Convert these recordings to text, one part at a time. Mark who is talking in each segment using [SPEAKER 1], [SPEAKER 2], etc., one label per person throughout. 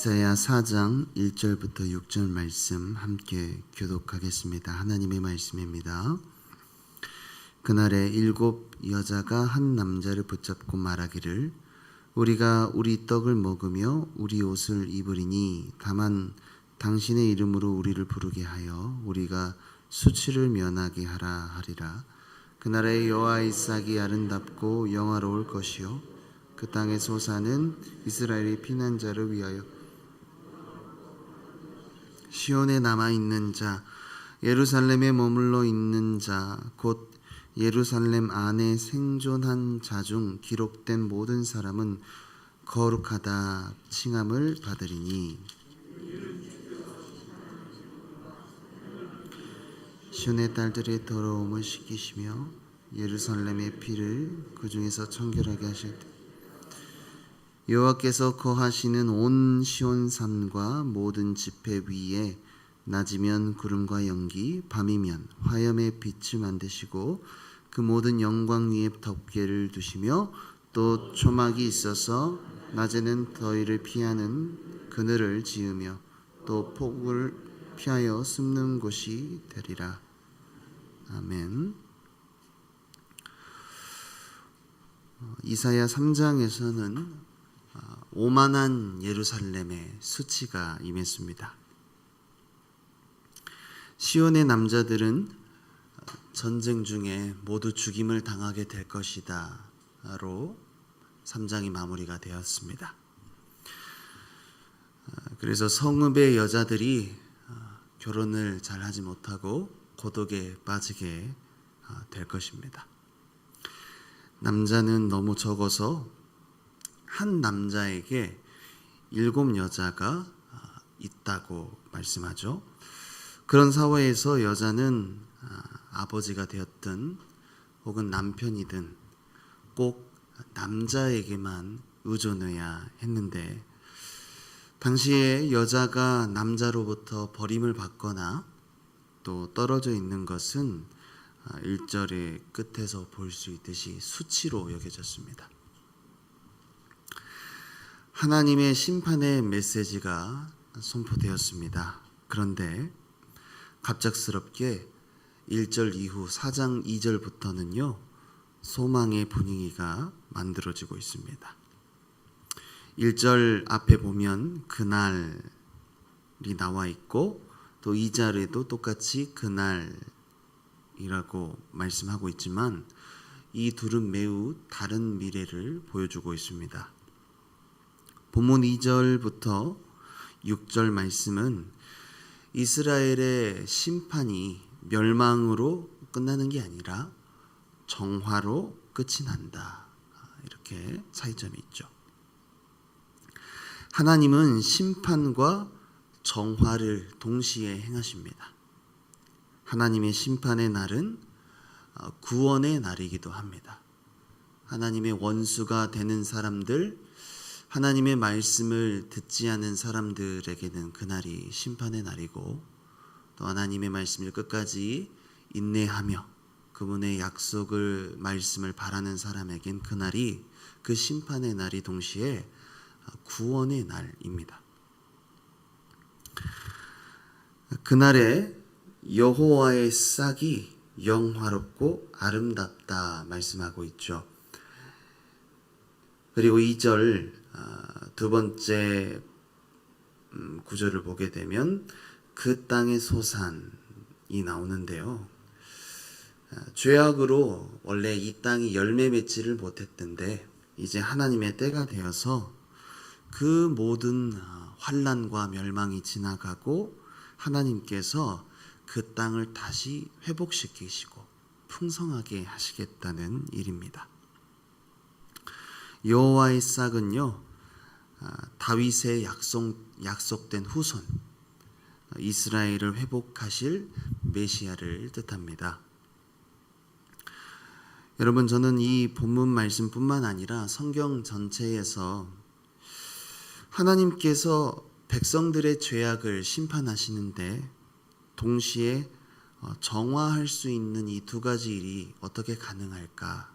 [SPEAKER 1] 이사야 4장 1절부터 6절 말씀 함께 교독하겠습니다. 하나님의 말씀입니다. 그날에 7 여자가 한 남자를 붙잡고 말하기를 우리가 우리 떡을 먹으며 우리 옷을 입으리니 다만 당신의 이름으로 우리를 부르게 하여 우리가 수치를 면하게 하라 하리라. 그날에 여호와의 싹이 아름답고 영화로울 것이요 그 땅에서 사는 이스라엘의 피난자를 위하여 시온에 남아있는 자, 예루살렘에 머물러 있는 자, 곧 예루살렘 안에 생존한 자 중 기록된 모든 사람은 거룩하다 칭함을 받으리니 시온의 딸들의 더러움을 씻기시며 예루살렘의 피를 그 중에서 청결하게 하실 때 여호와께서 거하시는 온 시온산과 모든 지폐 위에 낮이면 구름과 연기, 밤이면 화염의 빛을 만드시고 그 모든 영광 위에 덮개를 두시며 또 초막이 있어서 낮에는 더위를 피하는 그늘을 지으며 또 폭을 피하여 숨는 곳이 되리라. 아멘. 이사야 3장에서는 오만한 예루살렘의 수치가 임했습니다. 시온의 남자들은 전쟁 중에 모두 죽임을 당하게 될 것이다 로 3장이 마무리가 되었습니다. 그래서 성읍의 여자들이 결혼을 잘 하지 못하고 고독에 빠지게 될 것입니다. 남자는 너무 적어서 한 남자에게 7 여자가 있다고 말씀하죠. 그런 사회에서 여자는 아버지가 되었든 혹은 남편이든 꼭 남자에게만 의존해야 했는데 당시에 여자가 남자로부터 버림을 받거나 또 떨어져 있는 것은 1절의 끝에서 볼 수 있듯이 수치로 여겨졌습니다. 하나님의 심판의 메시지가 선포되었습니다. 그런데 갑작스럽게 1절 이후 4장 2절부터는요 소망의 분위기가 만들어지고 있습니다. 1절 앞에 보면 그날이 나와 있고 또 2절에도 똑같이 그날이라고 말씀하고 있지만 이 둘은 매우 다른 미래를 보여주고 있습니다. 본문 2절부터 6절 말씀은 이스라엘의 심판이 멸망으로 끝나는 게 아니라 정화로 끝이 난다. 이렇게 차이점이 있죠. 하나님은 심판과 정화를 동시에 행하십니다. 하나님의 심판의 날은 구원의 날이기도 합니다. 하나님의 원수가 되는 사람들, 하나님의 말씀을 듣지 않은 사람들에게는 그날이 심판의 날이고 또 하나님의 말씀을 끝까지 인내하며 그분의 약속을 말씀을 바라는 사람에겐 그날이 그 심판의 날이 동시에 구원의 날입니다. 그날에 여호와의 싹이 영화롭고 아름답다 말씀하고 있죠. 그리고 2절 두 번째 구절을 보게 되면 그 땅의 소산이 나오는데요. 죄악으로 원래 이 땅이 열매 맺지를 못했던데 이제 하나님의 때가 되어서 그 모든 환난과 멸망이 지나가고 하나님께서 그 땅을 다시 회복시키시고 풍성하게 하시겠다는 일입니다. 여호와의 싹은요 다윗의 약속된 후손 이스라엘을 회복하실 메시아를 뜻합니다. 여러분, 저는 이 본문 말씀뿐만 아니라 성경 전체에서 하나님께서 백성들의 죄악을 심판하시는데 동시에 정화할 수 있는 이 두 가지 일이 어떻게 가능할까?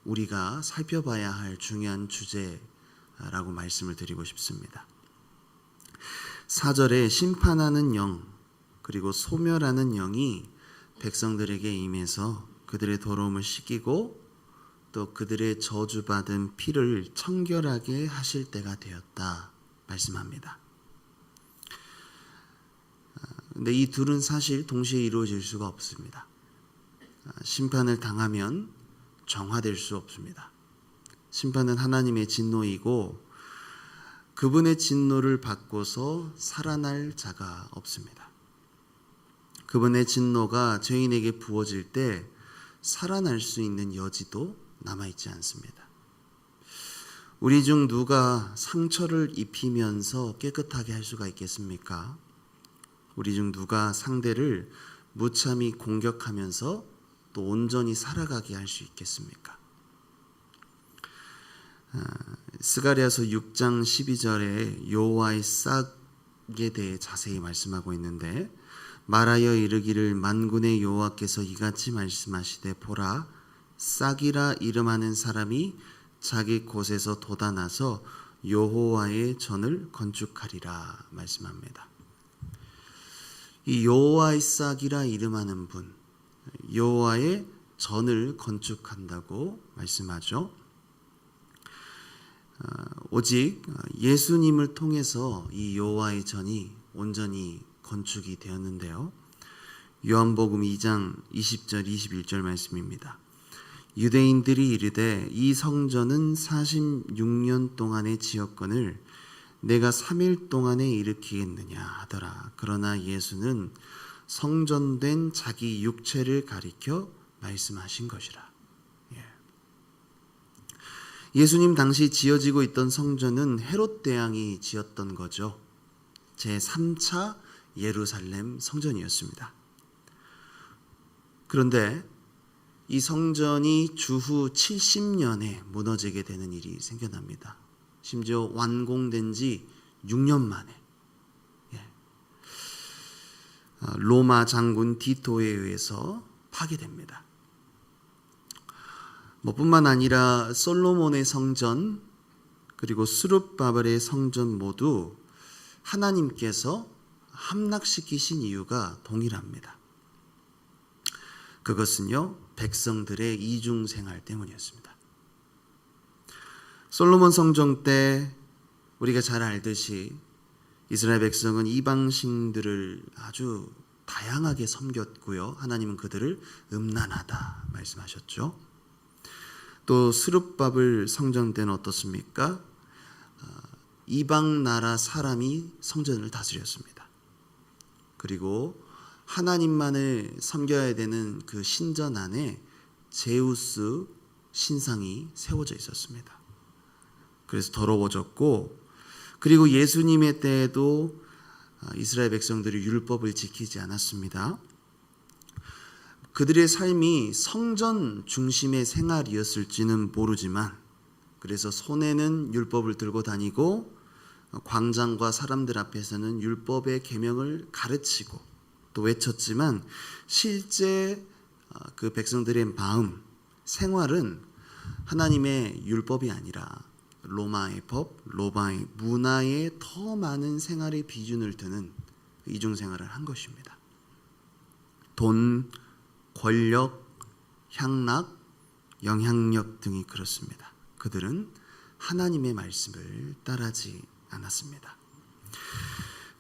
[SPEAKER 1] 우리가 살펴봐야 할 중요한 주제가 라고 말씀을 드리고 싶습니다. 4절에 심판하는 영 그리고 소멸하는 영이 백성들에게 임해서 그들의 더러움을 씻기고 또 그들의 저주받은 피를 청결하게 하실 때가 되었다 말씀합니다. 근데 이 둘은 사실 동시에 이루어질 수가 없습니다. 심판을 당하면 정화될 수 없습니다. 심판은 하나님의 진노이고 그분의 진노를 받고서 살아날 자가 없습니다. 그분의 진노가 죄인에게 부어질 때 살아날 수 있는 여지도 남아있지 않습니다. 우리 중 누가 상처를 입히면서 깨끗하게 할 수가 있겠습니까? 우리 중 누가 상대를 무참히 공격하면서 또 온전히 살아가게 할 수 있겠습니까? 스가랴서 6장 12절에 여호와의 싹에 대해 자세히 말씀하고 있는데 말하여 이르기를 만군의 여호와께서 이같이 말씀하시되 보라 싹이라 이름하는 사람이 자기 곳에서 돋아나서 여호와의 전을 건축하리라 말씀합니다. 이 여호와의 싹이라 이름하는 분 여호와의 전을 건축한다고 말씀하죠. 오직 예수님을 통해서 이 여호와의 전이 온전히 건축이 되었는데요. 요한복음 2장 20절 21절 말씀입니다. 유대인들이 이르되 이 성전은 46년 동안의 지었건을 내가 3일 동안에 일으키겠느냐 하더라. 그러나 예수는 성전된 자기 육체를 가리켜 말씀하신 것이라. 예수님 당시 지어지고 있던 성전은 헤롯 대왕이 지었던 거죠. 제3차 예루살렘 성전이었습니다. 그런데 이 성전이 주후 70년에 무너지게 되는 일이 생겨납니다. 심지어 완공된 지 6년 만에 로마 장군 디토에 의해서 파괴됩니다. 뿐만 아니라 솔로몬의 성전 그리고 스룹바벨의 성전 모두 하나님께서 함락시키신 이유가 동일합니다. 그것은요 백성들의 이중생활 때문이었습니다. 솔로몬 성전 때 우리가 잘 알듯이 이스라엘 백성은 이방신들을 아주 다양하게 섬겼고요. 하나님은 그들을 음란하다 말씀하셨죠. 또 스룹바벨 성전 때는 어떻습니까? 이방 나라 사람이 성전을 다스렸습니다. 그리고 하나님만을 섬겨야 되는 그 신전 안에 제우스 신상이 세워져 있었습니다. 그래서 더러워졌고 그리고 예수님의 때에도 이스라엘 백성들이 율법을 지키지 않았습니다. 그들의 삶이 성전 중심의 생활이었을지는 모르지만 그래서 손에는 율법을 들고 다니고 광장과 사람들 앞에서는 율법의 계명을 가르치고 또 외쳤지만 실제 그 백성들의 마음, 생활은 하나님의 율법이 아니라 로마의 법, 로마의 문화에 더 많은 생활의 비중을 두는 이중생활을 한 것입니다. 돈, 권력, 향락, 영향력 등이 그렇습니다. 그들은 하나님의 말씀을 따르지 않았습니다.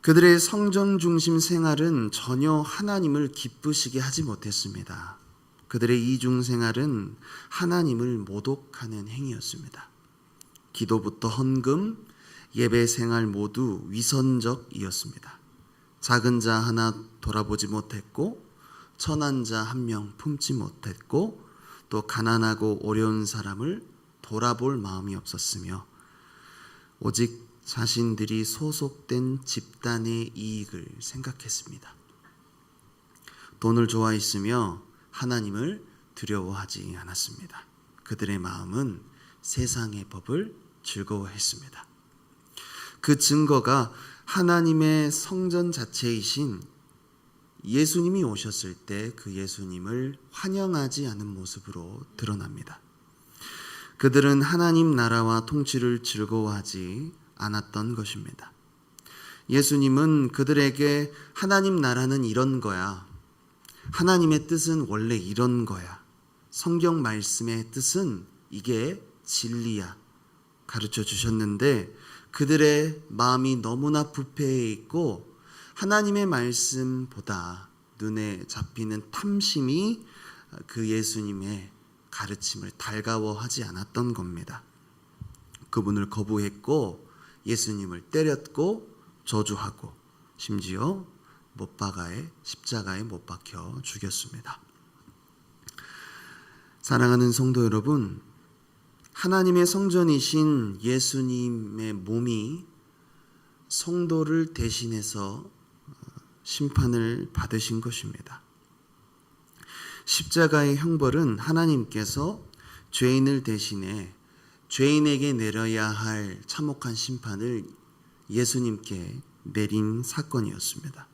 [SPEAKER 1] 그들의 성전 중심 생활은 전혀 하나님을 기쁘시게 하지 못했습니다. 그들의 이중 생활은 하나님을 모독하는 행위였습니다. 기도부터 헌금, 예배 생활 모두 위선적이었습니다. 작은 자 하나 돌아보지 못했고 천한 자 한 명 품지 못했고 또 가난하고 어려운 사람을 돌아볼 마음이 없었으며 오직 자신들이 소속된 집단의 이익을 생각했습니다. 돈을 좋아했으며 하나님을 두려워하지 않았습니다. 그들의 마음은 세상의 법을 즐거워했습니다. 그 증거가 하나님의 성전 자체이신 예수님이 오셨을 때 그 예수님을 환영하지 않은 모습으로 드러납니다. 그들은 하나님 나라와 통치를 즐거워하지 않았던 것입니다. 예수님은 그들에게 하나님 나라는 이런 거야. 하나님의 뜻은 원래 이런 거야. 성경 말씀의 뜻은 이게 진리야. 가르쳐 주셨는데 그들의 마음이 너무나 부패해 있고 하나님의 말씀보다 눈에 잡히는 탐심이 그 예수님의 가르침을 달가워하지 않았던 겁니다. 그분을 거부했고 예수님을 때렸고 저주하고 심지어 십자가에 못 박혀 죽였습니다. 사랑하는 성도 여러분, 하나님의 성전이신 예수님의 몸이 성도를 대신해서 심판을 받으신 것입니다. 십자가의 형벌은 하나님께서 죄인을 대신해 죄인에게 내려야 할 참혹한 심판을 예수님께 내린 사건이었습니다.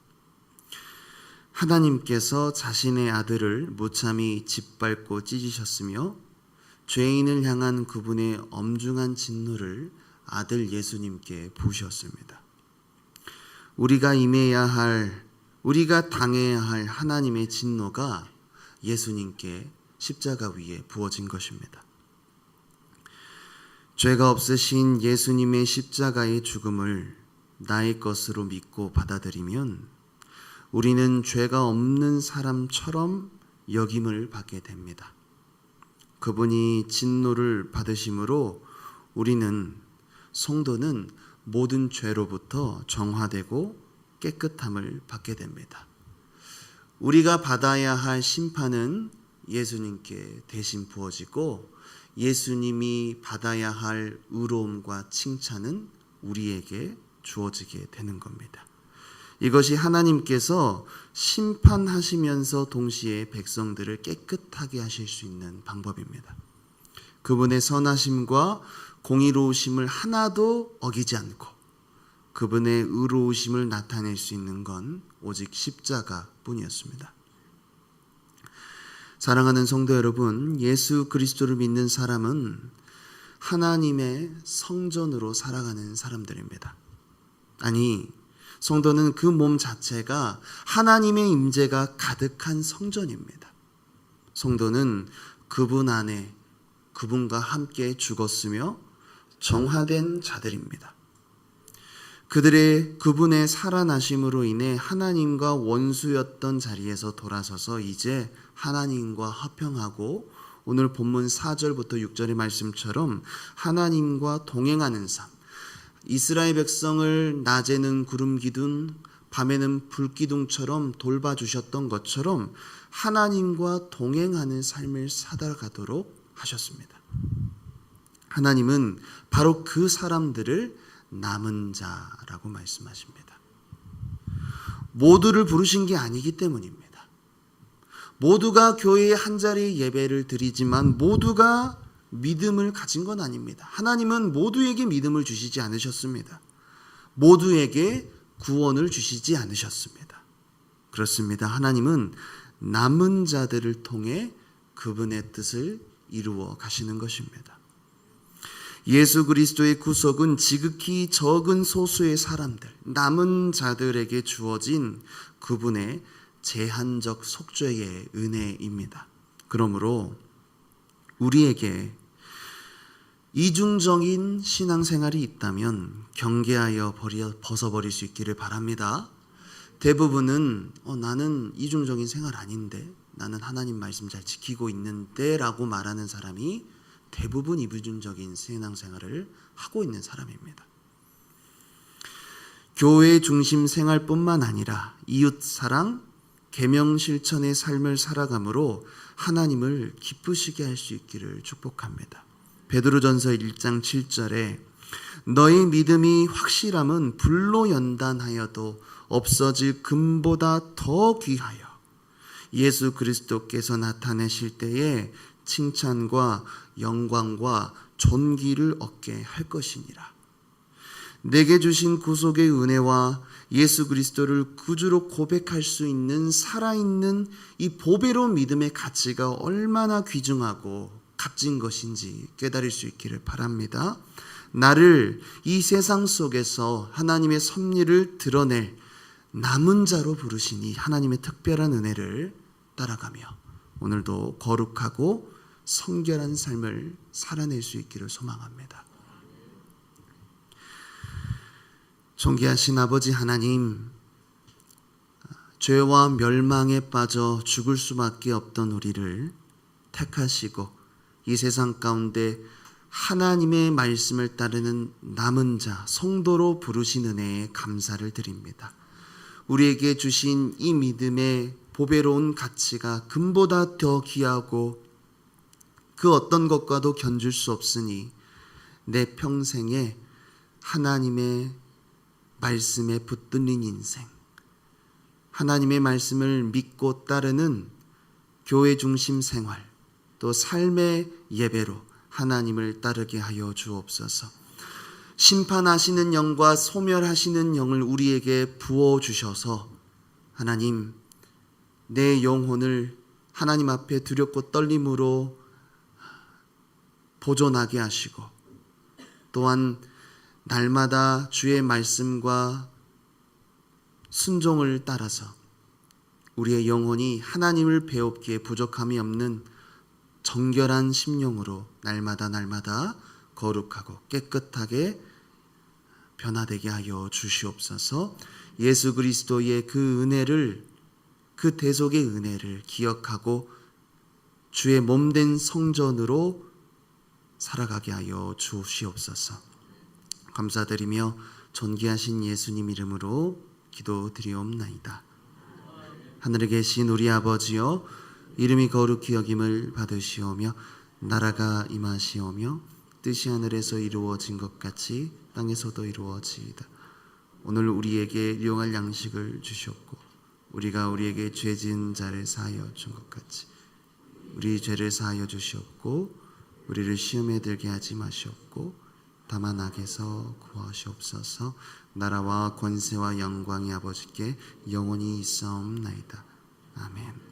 [SPEAKER 1] 하나님께서 자신의 아들을 무참히 짓밟고 찢으셨으며 죄인을 향한 그분의 엄중한 진노를 아들 예수님께 부으셨습니다. 우리가 당해야 할 하나님의 진노가 예수님께 십자가 위에 부어진 것입니다. 죄가 없으신 예수님의 십자가의 죽음을 나의 것으로 믿고 받아들이면 우리는 죄가 없는 사람처럼 여김을 받게 됩니다. 그분이 진노를 받으심으로 우리는 성도는 모든 죄로부터 정화되고 깨끗함을 받게 됩니다. 우리가 받아야 할 심판은 예수님께 대신 부어지고 예수님이 받아야 할 의로움과 칭찬은 우리에게 주어지게 되는 겁니다. 이것이 하나님께서 심판하시면서 동시에 백성들을 깨끗하게 하실 수 있는 방법입니다. 그분의 선하심과 공의로우심을 하나도 어기지 않고 그분의 의로우심을 나타낼 수 있는 건 오직 십자가뿐이었습니다. 사랑하는 성도 여러분, 예수 그리스도를 믿는 사람은 하나님의 성전으로 살아가는 사람들입니다. 아니, 성도는 그 몸 자체가 하나님의 임재가 가득한 성전입니다. 성도는 그분 안에 그분과 함께 죽었으며 정화된 자들입니다. 그분의 살아나심으로 인해 하나님과 원수였던 자리에서 돌아서서 이제 하나님과 화평하고 오늘 본문 4절부터 6절의 말씀처럼 하나님과 동행하는 삶, 이스라엘 백성을 낮에는 구름 기둥, 밤에는 불 기둥처럼 돌봐주셨던 것처럼 하나님과 동행하는 삶을 살아가도록 하셨습니다. 하나님은 바로 그 사람들을 남은 자라고 말씀하십니다. 모두를 부르신 게 아니기 때문입니다. 모두가 교회에 한자리 예배를 드리지만 모두가 믿음을 가진 건 아닙니다. 하나님은 모두에게 믿음을 주시지 않으셨습니다. 모두에게 구원을 주시지 않으셨습니다. 그렇습니다. 하나님은 남은 자들을 통해 그분의 뜻을 이루어 가시는 것입니다. 예수 그리스도의 구속은 지극히 적은 소수의 사람들, 남은 자들에게 주어진 그분의 제한적 속죄의 은혜입니다. 그러므로 우리에게 이중적인 신앙생활이 있다면 경계하여 벗어버릴 수 있기를 바랍니다. 대부분은 나는 이중적인 생활 아닌데, 나는 하나님 말씀 잘 지키고 있는데 라고 말하는 사람이 대부분 이중적인 신앙생활을 하고 있는 사람입니다. 교회 중심 생활뿐만 아니라 이웃사랑, 계명 실천의 삶을 살아감으로 하나님을 기쁘시게 할 수 있기를 축복합니다. 베드로전서 1장 7절에 너의 믿음이 확실함은 불로 연단하여도 없어질 금보다 더 귀하여 예수 그리스도께서 나타내실 때에 칭찬과 영광과 존귀를 얻게 할 것이니라. 내게 주신 구속의 은혜와 예수 그리스도를 구주로 고백할 수 있는 살아있는 이 보배로운 믿음의 가치가 얼마나 귀중하고 값진 것인지 깨달을 수 있기를 바랍니다. 나를 이 세상 속에서 하나님의 섭리를 드러낼 남은 자로 부르시니 하나님의 특별한 은혜를 따라가며 오늘도 거룩하고 성결한 삶을 살아낼 수 있기를 소망합니다. 존귀하신 아버지 하나님, 죄와 멸망에 빠져 죽을 수밖에 없던 우리를 택하시고 이 세상 가운데 하나님의 말씀을 따르는 남은 자, 성도로 부르신 은혜에 감사를 드립니다. 우리에게 주신 이 믿음의 보배로운 가치가 금보다 더 귀하고 그 어떤 것과도 견줄 수 없으니 내 평생에 하나님의 말씀에 붙들린 인생, 하나님의 말씀을 믿고 따르는 교회 중심 생활, 또 삶의 예배로 하나님을 따르게 하여 주옵소서. 심판하시는 영과 소멸하시는 영을 우리에게 부어주셔서 하나님, 내 영혼을 하나님 앞에 두렵고 떨림으로 보존하게 하시고 또한 날마다 주의 말씀과 순종을 따라서 우리의 영혼이 하나님을 배웁기에 부족함이 없는 정결한 심령으로 날마다 거룩하고 깨끗하게 변화되게 하여 주시옵소서. 예수 그리스도의 그 은혜를, 그 대속의 은혜를 기억하고 주의 몸된 성전으로 살아가게 하여 주시옵소서. 감사드리며 존귀하신 예수님 이름으로 기도드리옵나이다. 하늘에 계신 우리 아버지여, 이름이 거룩히 여김을 받으시오며 나라가 임하시오며 뜻이 하늘에서 이루어진 것 같이 땅에서도 이루어지이다. 오늘 우리에게 일용할 양식을 주셨고 우리가 우리에게 죄 지은 자를 사하여 준 것 같이 우리 죄를 사하여 주시옵고 우리를 시험에 들게 하지 마시옵고 다만 악에서 구하시옵소서. 나라와 권세와 영광이 아버지께 영원히 있사옵나이다. 아멘.